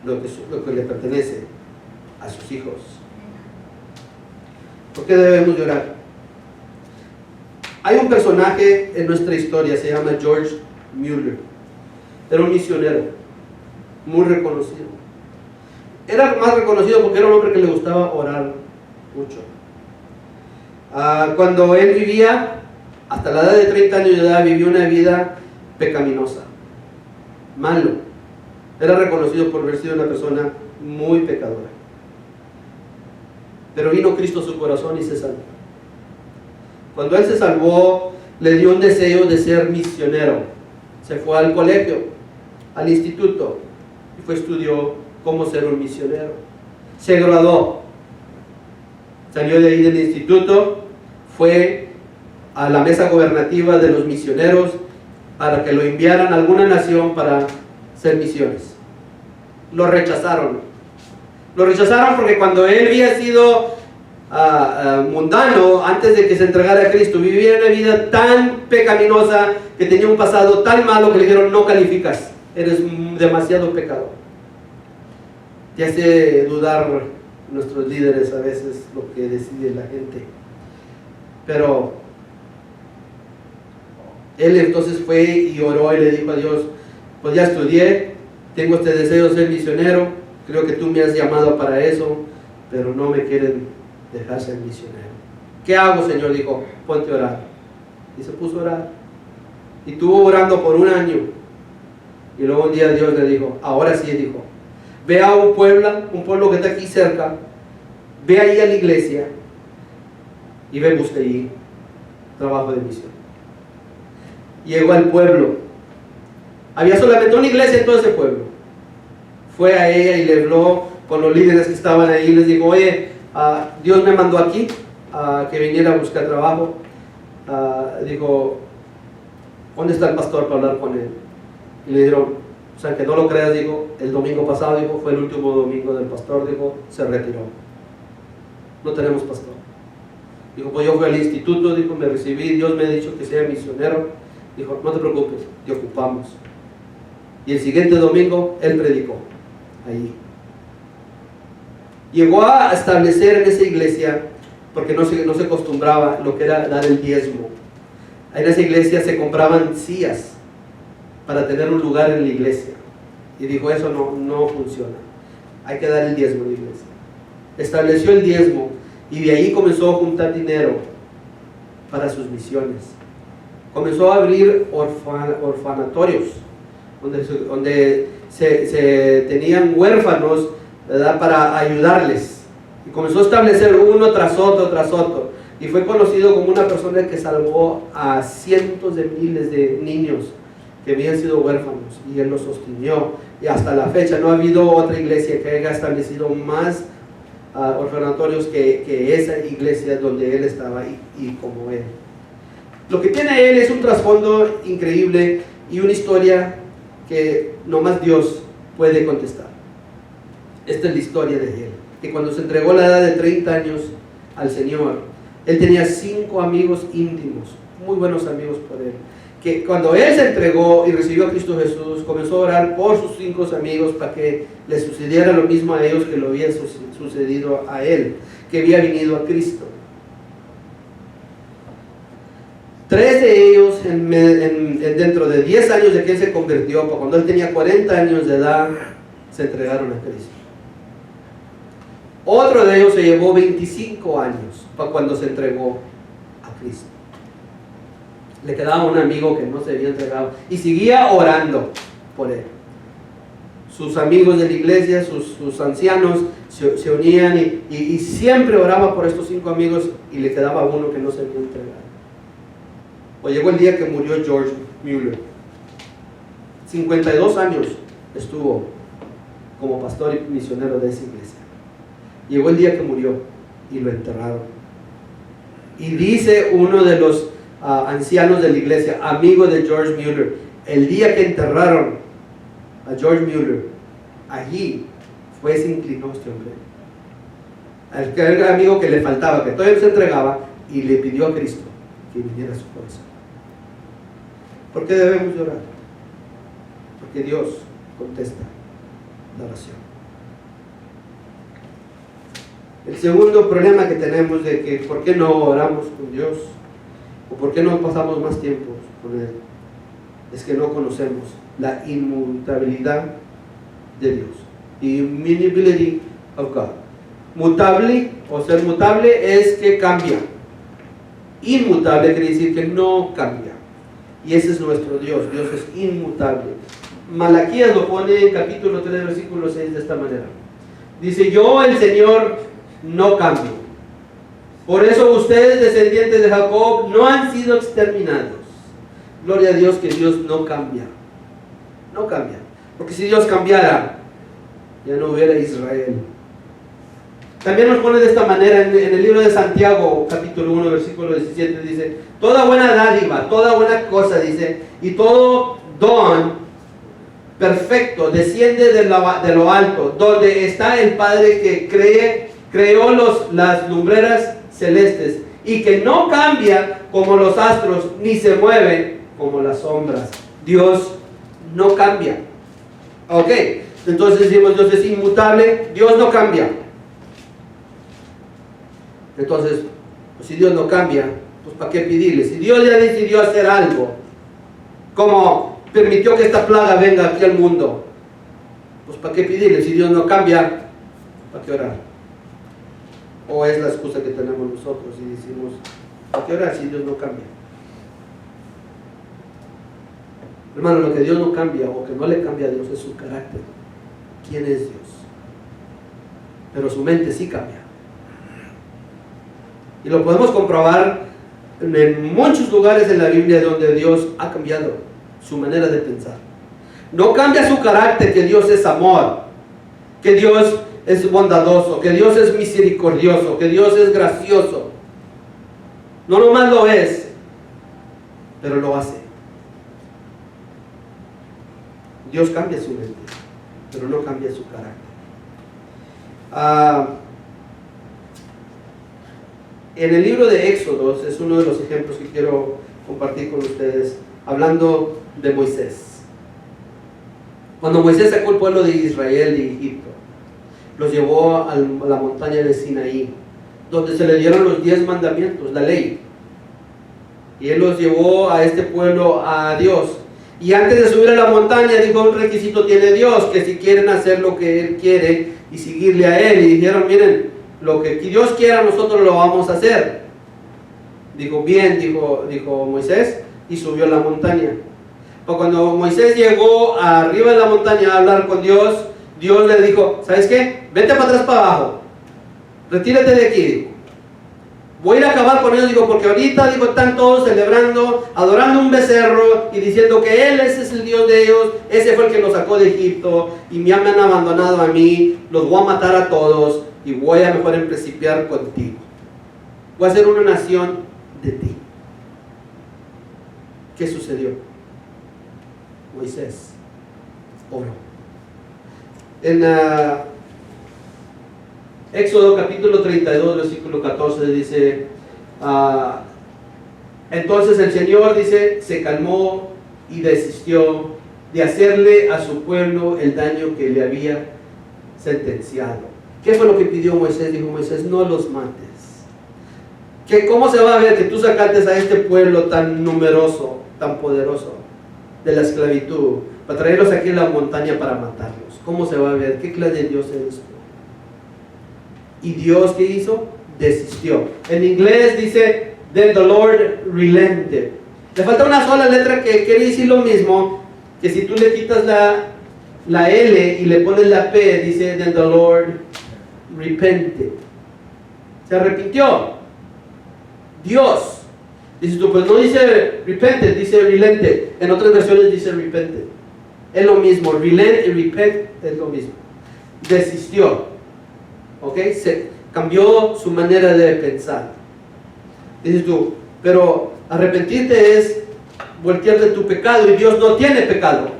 lo que le pertenece a sus hijos. ¿Por qué debemos llorar? Hay un personaje en nuestra historia, se llama George Mueller. Era un misionero muy reconocido. Era más reconocido porque era un hombre que le gustaba orar mucho. Cuando él vivía, hasta la edad de 30 años de edad vivió una vida pecaminosa, malo. Era reconocido por haber sido una persona muy pecadora. Pero vino Cristo a su corazón y se salvó. Cuando él se salvó, le dio un deseo de ser misionero. Se fue al colegio, al instituto, y estudió cómo ser un misionero. Se graduó. Salió de ahí del instituto, fue a la mesa gobernativa de los misioneros para que lo enviaran a alguna nación para hacer misiones. Lo rechazaron. Lo rechazaron porque cuando él había sido mundano, antes de que se entregara a Cristo, vivía una vida tan pecaminosa, que tenía un pasado tan malo, que le dijeron: no calificas, eres demasiado pecador. Te hace dudar nuestros líderes a veces lo que decide la gente. Pero él entonces fue y oró y le dijo a Dios: pues ya estudié, tengo este deseo de ser misionero, creo que tú me has llamado para eso, pero no me quieren dejar ser misionero. ¿Qué hago, Señor? Dijo: ponte a orar. Y se puso a orar. Y estuvo orando por un año. Y luego un día Dios le dijo: ahora sí, dijo, ve a un pueblo que está aquí cerca, ve ahí a la iglesia y ve, busca allí trabajo de misión. Llegó al pueblo. Había solamente una iglesia en todo ese pueblo. Fue a ella y le habló con los líderes que estaban ahí. Les dijo: oye, Dios me mandó aquí que viniera a buscar trabajo. Dijo: ¿dónde está el pastor para hablar con él? Y le dijeron: o sea, que no lo creas, dijo, el domingo pasado, dijo, fue el último domingo del pastor, dijo, se retiró. No tenemos pastor. Dijo: pues yo fui al instituto, dijo, me recibí, Dios me ha dicho que sea misionero. Dijo: no te preocupes, te ocupamos. Y el siguiente domingo él predicó allí. Llegó a establecer en esa iglesia, porque no se acostumbraba lo que era dar el diezmo. En esa iglesia se compraban sillas para tener un lugar en la iglesia. Y dijo: eso no funciona, hay que dar el diezmo en la iglesia. Estableció el diezmo y de ahí comenzó a juntar dinero para sus misiones. Comenzó a abrir orfanatorios donde se tenían huérfanos, ¿verdad?, para ayudarles. Y comenzó a establecer uno tras otro. Y fue conocido como una persona que salvó a cientos de miles de niños que habían sido huérfanos, y él los sostenió. Y hasta la fecha no ha habido otra iglesia que haya establecido más orfanatorios que esa iglesia donde él estaba y como él. Lo que tiene él es un trasfondo increíble y una historia que nomás Dios puede contestar. Esta es la historia de él, que cuando se entregó a la edad de 30 años al Señor, él tenía 5 amigos íntimos, muy buenos amigos por él, que cuando él se entregó y recibió a Cristo Jesús, comenzó a orar por sus 5 amigos para que le sucediera lo mismo a ellos que lo había sucedido a él, que había venido a Cristo. 3 de ellos, dentro de 10 años de que él se convirtió, cuando él tenía 40 años de edad, se entregaron a Cristo. Otro de ellos se llevó 25 años para cuando se entregó a Cristo. Le quedaba un amigo que no se había entregado y seguía orando por él. Sus amigos de la iglesia, sus ancianos se unían y siempre oraba por estos 5 amigos, y le quedaba uno que no se había entregado. Pues llegó el día que murió George Mueller. 52 años estuvo como pastor y misionero de esa iglesia. Llegó el día que murió y lo enterraron. Y dice uno de los ancianos de la iglesia, amigo de George Mueller, el día que enterraron a George Mueller, allí se inclinó este hombre. Al amigo que le faltaba, que todavía se entregaba, y le pidió a Cristo que viniera a su corazón. ¿Por qué debemos llorar? Porque Dios contesta la oración. El segundo problema que tenemos de que por qué no oramos con Dios, o por qué no pasamos más tiempo con Él, es que no conocemos la inmutabilidad de Dios. Immutability of God. Mutable o ser mutable es que cambia. Inmutable quiere decir que no cambia. Y ese es nuestro Dios. Dios es inmutable. Malaquías lo pone en capítulo 3, versículo 6 de esta manera. Dice, yo el Señor no cambio. Por eso ustedes, descendientes de Jacob, no han sido exterminados. Gloria a Dios que Dios no cambia. No cambia. Porque si Dios cambiara, ya no hubiera Israel. También nos pone de esta manera en el libro de Santiago, capítulo 1, versículo 17, dice, toda buena dádiva, toda buena cosa, dice, y todo don perfecto desciende de lo alto, donde está el Padre que creó las lumbreras celestes, y que no cambia como los astros, ni se mueve como las sombras. Dios no cambia. Ok, entonces decimos, Dios es inmutable, Dios no cambia. Entonces, pues, si Dios no cambia, pues ¿para qué pedirle? Si Dios ya decidió hacer algo, como permitió que esta plaga venga aquí al mundo, pues ¿para qué pedirle? Si Dios no cambia, ¿para qué orar? O es la excusa que tenemos nosotros y decimos, ¿para qué orar si Dios no cambia? Hermano, lo que Dios no cambia o que no le cambia a Dios es su carácter. ¿Quién es Dios? Pero su mente sí cambia. Y lo podemos comprobar en muchos lugares en la Biblia donde Dios ha cambiado su manera de pensar. No cambia su carácter, que Dios es amor, que Dios es bondadoso, que Dios es misericordioso, que Dios es gracioso. No nomás lo es, pero lo hace. Dios cambia su mente, pero no cambia su carácter. En el libro de Éxodos es uno de los ejemplos que quiero compartir con ustedes, hablando de Moisés. Cuando Moisés sacó el pueblo de Israel de Egipto, los llevó a la montaña de Sinaí, donde se le dieron los 10 mandamientos, la ley. Y él los llevó a este pueblo a Dios. Y antes de subir a la montaña dijo, un requisito tiene Dios, que si quieren hacer lo que Él quiere y seguirle a Él. Y dijeron, miren, lo que Dios quiera nosotros lo vamos a hacer. Dijo, bien, dijo Moisés, y subió a la montaña. Pero cuando Moisés llegó arriba de la montaña a hablar con Dios, Dios le dijo, ¿sabes qué? Vete para atrás, para abajo. Retírate de aquí, dijo. Voy a ir a acabar con ellos, digo, porque ahorita, digo, están todos celebrando, adorando un becerro y diciendo que Él ese es el Dios de ellos, ese fue el que los sacó de Egipto y me han abandonado a mí, los voy a matar a todos y voy a mejor principiar contigo. Voy a hacer una nación de ti. ¿Qué sucedió? Moisés oró. En Éxodo capítulo 32, versículo 14 dice, entonces el Señor, dice, se calmó y desistió de hacerle a su pueblo el daño que le había sentenciado. ¿Qué fue lo que pidió Moisés? Dijo Moisés, no los mates. ¿Cómo se va a ver que tú sacaste a este pueblo tan numeroso, tan poderoso de la esclavitud, para traerlos aquí en la montaña para matarlos? ¿Cómo se va a ver? ¿Qué clase de Dios es esto? Y Dios, ¿qué hizo? Desistió. En inglés dice, then the Lord relented. Le falta una sola letra que quiere decir lo mismo, que si tú le quitas la L y le pones la P, dice, then the Lord repented. Se arrepintió. Dios. Dices tú, pues no dice repented, dice relented. En otras versiones dice repented. Es lo mismo. Relent y repent es lo mismo. Desistió. ¿Ok? Se cambió su manera de pensar. Dices tú, pero arrepentirte es voltear de tu pecado y Dios no tiene pecado.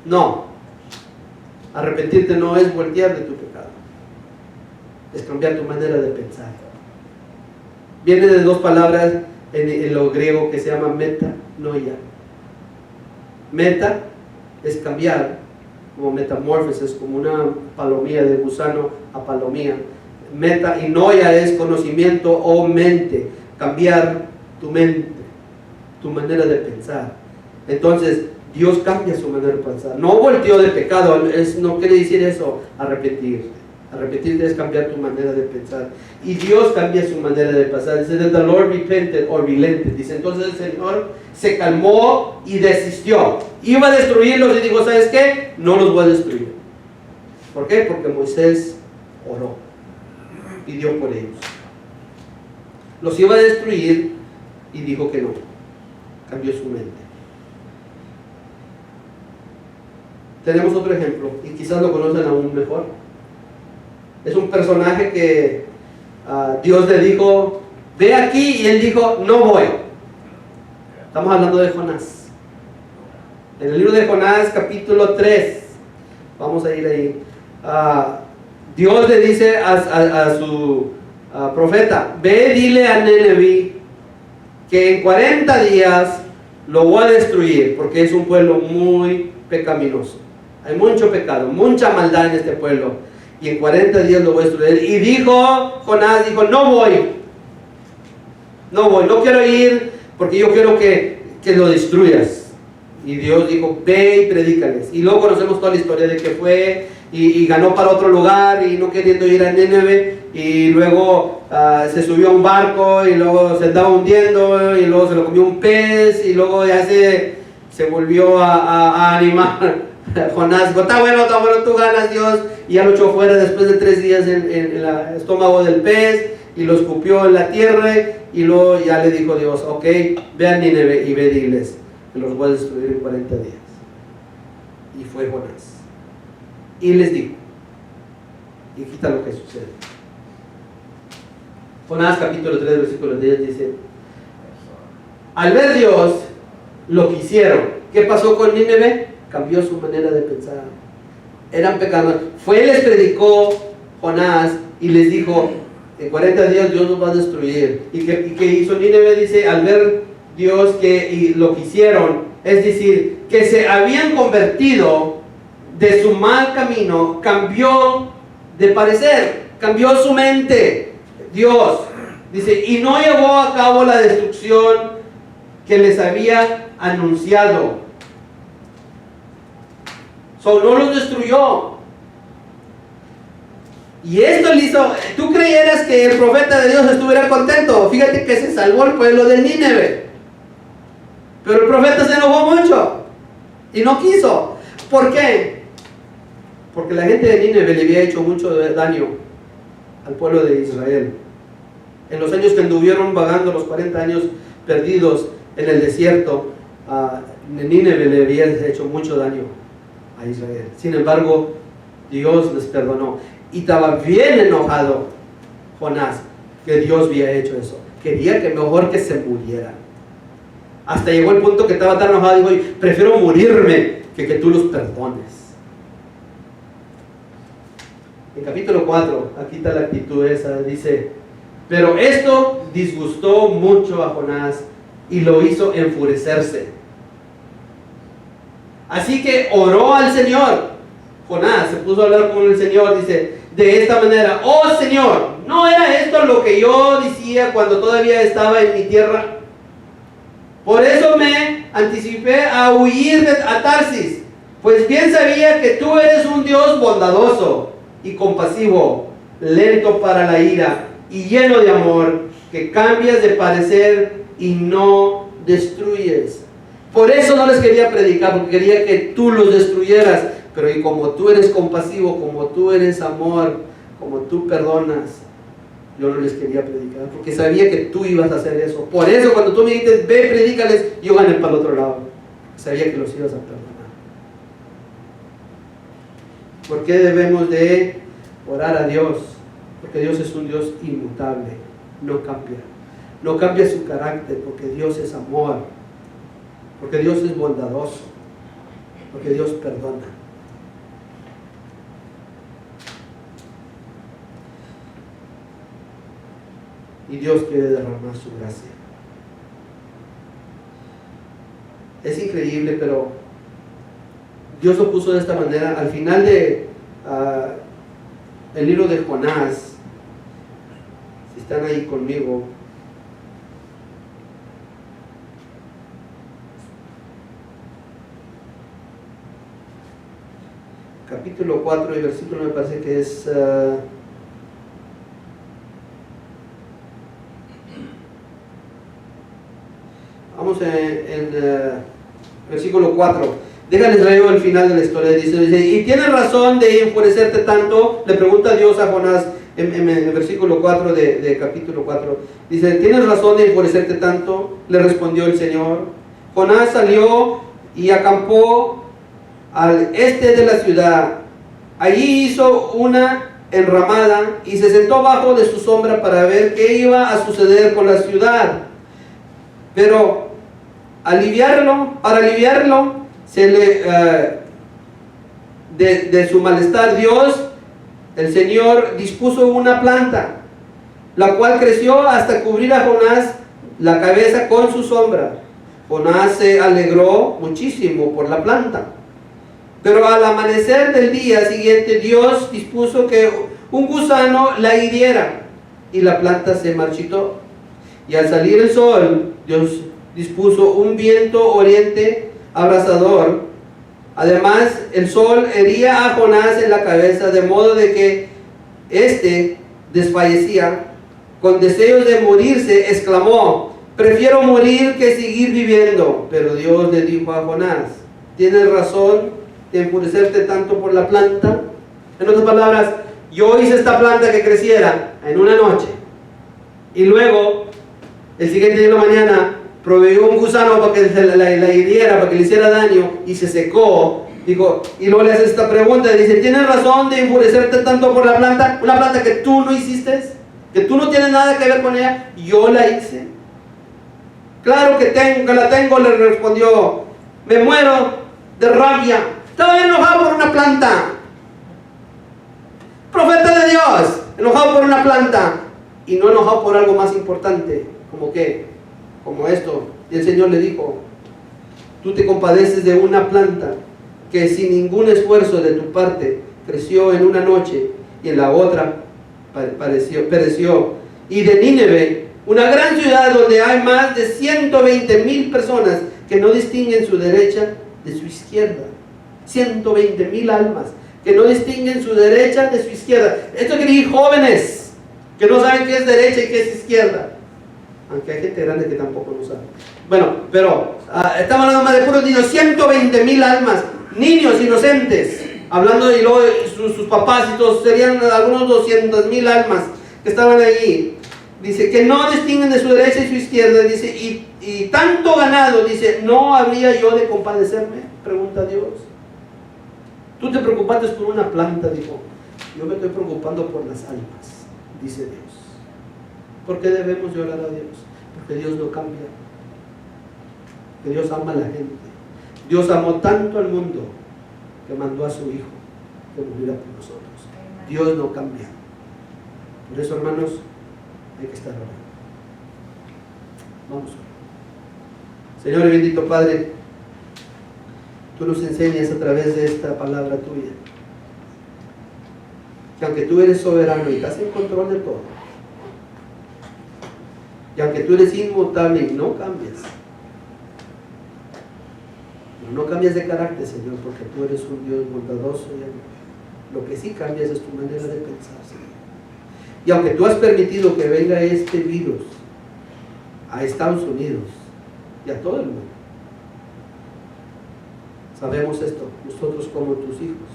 No. Arrepentirte no es voltear de tu pecado. Es cambiar tu manera de pensar. Viene de dos palabras en lo griego que se llama metanoia. Meta es cambiar, como metamorfosis, como una palomía de gusano a palomía. Meta y noia es conocimiento o mente, cambiar tu mente, tu manera de pensar. Entonces Dios cambia su manera de pensar. No volteó de pecado, no quiere decir eso arrepentirse. Arrepentirte es cambiar tu manera de pensar. Y Dios cambia su manera de pensar. Dice, the Lord repented or relented. Dice, entonces el Señor se calmó y desistió. Iba a destruirlos y dijo, ¿sabes qué? No los voy a destruir. ¿Por qué? Porque Moisés oró, pidió por ellos. Los iba a destruir y dijo que no. Cambió su mente. Tenemos otro ejemplo, y quizás lo conocen aún mejor. Es un personaje que Dios le dijo, ve aquí, y él dijo, no voy. Estamos hablando de Jonás. En el libro de Jonás, capítulo 3, vamos a ir ahí. Dios le dice a su profeta, ve, dile a Nínive que en 40 días lo voy a destruir, porque es un pueblo muy pecaminoso. Hay mucho pecado, mucha maldad en este pueblo. Y en 40 días lo voy a destruir. Y dijo Jonás, dijo, no voy, no quiero ir, porque yo quiero que lo destruyas. Y Dios dijo, ve y predícales. Y luego conocemos toda la historia de que fue y ganó para otro lugar, y no queriendo ir a Nínive, y luego se subió a un barco, y luego se andaba hundiendo, y luego se lo comió un pez, y luego ya se volvió a animar. Jonás dijo, está bueno, tú ganas, Dios. Y ya lo echó fuera después de 3 días en el estómago del pez, y lo escupió en la tierra, y luego ya le dijo Dios, ok, ve a Nínive y ve, diles que los voy a destruir en 40 días. Y fue Jonás y les dijo, y quita lo que sucede. Jonás capítulo 3 versículo 10 dice, al ver Dios lo que hicieron, ¿qué pasó con Nínive? Cambió su manera de pensar. Eran pecadores. Fue, les predicó Jonás y les dijo, en 40 días Dios nos va a destruir. ¿Y qué hizo Nínive? Dice, al ver Dios lo que hicieron, es decir, que se habían convertido de su mal camino, cambió de parecer, cambió su mente. Dios dice, y no llevó a cabo la destrucción que les había anunciado. No los destruyó. Y esto le hizo, tú creyeras que el profeta de Dios estuviera contento. Fíjate que se salvó el pueblo de Nínive, pero el profeta se enojó mucho y no quiso. ¿Por qué? Porque la gente de Nínive le había hecho mucho daño al pueblo de Israel. En los años que anduvieron vagando, los 40 años perdidos en el desierto, Nínive le había hecho mucho daño a Israel. Sin embargo, Dios les perdonó. Y estaba bien enojado Jonás que Dios había hecho eso. Quería que mejor que se murieran. Hasta llegó el punto que estaba tan enojado, dijo, prefiero morirme que tú los perdones. En capítulo 4, aquí está la actitud esa, dice, pero esto disgustó mucho a Jonás y lo hizo enfurecerse. Así que oró al Señor. Jonás se puso a hablar con el Señor, dice, de esta manera, oh Señor, ¿no era esto lo que yo decía cuando todavía estaba en mi tierra? Por eso me anticipé a huir a Tarsis, pues bien sabía que tú eres un Dios bondadoso y compasivo, lento para la ira y lleno de amor, que cambias de parecer y no destruyes. Por eso no les quería predicar, porque quería que tú los destruyeras. Pero y como tú eres compasivo, como tú eres amor, como tú perdonas, yo no les quería predicar, porque sabía que tú ibas a hacer eso. Por eso cuando tú me dijiste, ve, predícales, yo gané para el otro lado. Sabía que los ibas a perdonar. ¿Por qué debemos de orar a Dios? Porque Dios es un Dios inmutable, no cambia. No cambia su carácter, porque Dios es amor, porque Dios es bondadoso, porque Dios perdona. Y Dios quiere derramar su gracia. Es increíble, pero Dios lo puso de esta manera. Al final de el libro de Jonás, si están ahí conmigo, capítulo 4 y versículo me parece que es... vamos en versículo 4. Déjales leer el final de la historia. Dice, ¿y tienes razón de enfurecerte tanto? Le pregunta Dios a Jonás en el versículo 4 de capítulo 4. Dice, ¿tienes razón de enfurecerte tanto? Le respondió el Señor. Jonás salió y acampó al este de la ciudad. Allí hizo una enramada y se sentó bajo de su sombra para ver qué iba a suceder con la ciudad. Pero para aliviarlo, se le, de su malestar, Dios, el Señor, dispuso una planta, la cual creció hasta cubrir a Jonás la cabeza con su sombra. Jonás se alegró muchísimo por la planta. Pero al amanecer del día siguiente, Dios dispuso que un gusano la hiriera y la planta se marchitó. Y al salir el sol, Dios dispuso un viento oriente abrasador. Además, el sol hería a Jonás en la cabeza, de modo de que éste desfallecía. Con deseos de morirse, exclamó: prefiero morir que seguir viviendo. Pero Dios le dijo a Jonás: tienes razón de enfurecerte tanto por la planta. En otras palabras, yo hice esta planta que creciera en una noche, y luego el siguiente día de la mañana proveyó un gusano para que la hiriera, para que le hiciera daño, y se secó. Dijo, y luego le hace esta pregunta, y dice: ¿tienes razón de enfurecerte tanto por la planta? Una planta que tú no hiciste, que tú no tienes nada que ver con ella, yo la hice. Claro que la tengo, le respondió. Me muero de rabia. Estaba enojado por una planta. Profeta de Dios, enojado por una planta, y no enojado por algo más importante. ¿Como qué? Como esto. Y el Señor le dijo: tú te compadeces de una planta que sin ningún esfuerzo de tu parte creció en una noche y en la otra pereció. Y de Nínive, una gran ciudad donde hay más de 120,000 personas que no distinguen su derecha de su izquierda. 120,000 almas que no distinguen su derecha de su izquierda. Esto quiere decir jóvenes que no saben qué es derecha y qué es izquierda. Aunque hay gente grande que tampoco lo sabe. Bueno, pero estamos hablando más de puros niños. 120,000 almas, niños inocentes, hablando de luego sus papás y todos, serían algunos 200,000 almas que estaban allí. Dice que no distinguen de su derecha y su izquierda. Dice, y tanto ganado, dice, ¿no habría yo de compadecerme? Pregunta Dios. Tú te preocupaste por una planta, dijo. Yo me estoy preocupando por las almas, dice Dios. ¿Por qué debemos llorar a Dios? Porque Dios no cambia. Que Dios ama a la gente. Dios amó tanto al mundo que mandó a su Hijo que muriera por nosotros. Dios no cambia. Por eso, hermanos, hay que estar orando. Vamos. Señor y bendito Padre, tú nos enseñas a través de esta palabra tuya que aunque tú eres soberano y estás en control de todo, y aunque tú eres inmutable y no cambias, no cambias de carácter, Señor, porque tú eres un Dios bondadoso y amoroso. Lo que sí cambias es tu manera de pensar, Señor. Y aunque tú has permitido que venga este virus a Estados Unidos y a todo el mundo, sabemos esto, nosotros como tus hijos,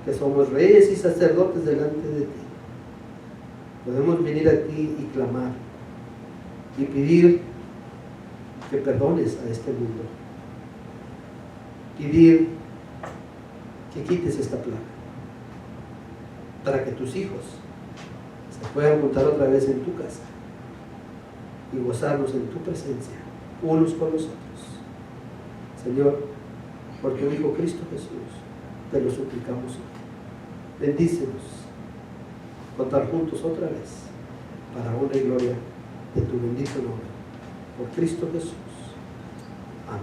que somos reyes y sacerdotes delante de ti, podemos venir a ti y clamar y pedir que perdones a este mundo, pedir que quites esta plaga, para que tus hijos se puedan juntar otra vez en tu casa y gozarnos en tu presencia, unos con los otros. Señor, por tu Hijo Cristo Jesús, te lo suplicamos hoy. Bendícenos, contar juntos otra vez, para honra y gloria de tu bendito nombre. Por Cristo Jesús. Amén.